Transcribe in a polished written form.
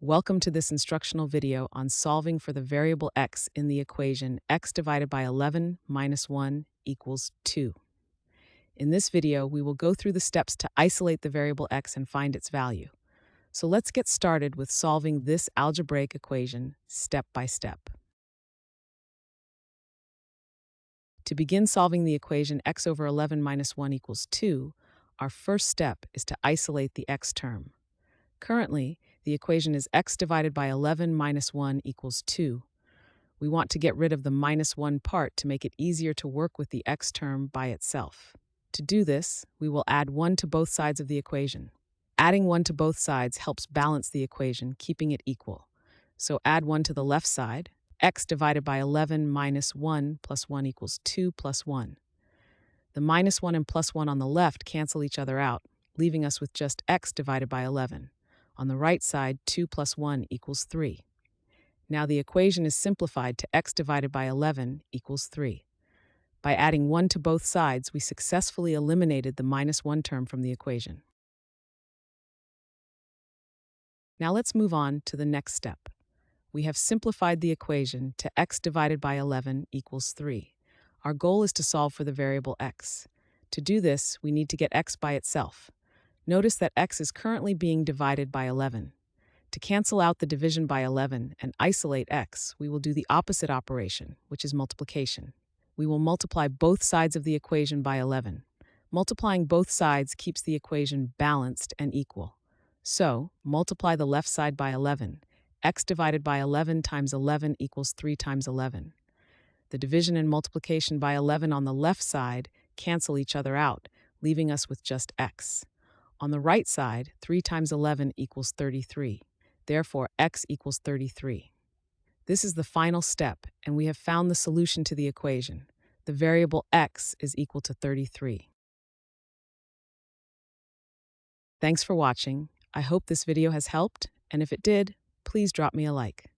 Welcome to this instructional video on solving for the variable x in the equation x divided by 11 minus 1 equals 2. In this video, we will go through the steps to isolate the variable x and find its value. So let's get started with solving this algebraic equation step by step. To begin solving the equation x over 11 minus 1 equals 2, our first step is to isolate the x term. Currently, the equation is x divided by 11 minus 1 equals 2. We want to get rid of the minus 1 part to make it easier to work with the x term by itself. To do this, we will add 1 to both sides of the equation. Adding 1 to both sides helps balance the equation, keeping it equal. So add 1 to the left side. X divided by 11 minus 1 plus 1 equals 2 plus 1. The minus 1 and plus 1 on the left cancel each other out, leaving us with just x divided by 11. On the right side, 2 plus 1 equals 3. Now the equation is simplified to x divided by 11 equals 3. By adding 1 to both sides, we successfully eliminated the minus 1 term from the equation. Now let's move on to the next step. We have simplified the equation to x divided by 11 equals 3. Our goal is to solve for the variable x. To do this, we need to get x by itself. Notice that x is currently being divided by 11. To cancel out the division by 11 and isolate x, we will do the opposite operation, which is multiplication. We will multiply both sides of the equation by 11. Multiplying both sides keeps the equation balanced and equal. So, multiply the left side by 11. X divided by 11 times 11 equals 3 times 11. The division and multiplication by 11 on the left side cancel each other out, leaving us with just x. On the right side, 3 times 11 equals 33. Therefore, x equals 33. This is the final step, and we have found the solution to the equation. The variable x is equal to 33. Thanks for watching. I hope this video has helped, and if it did, please drop me a like.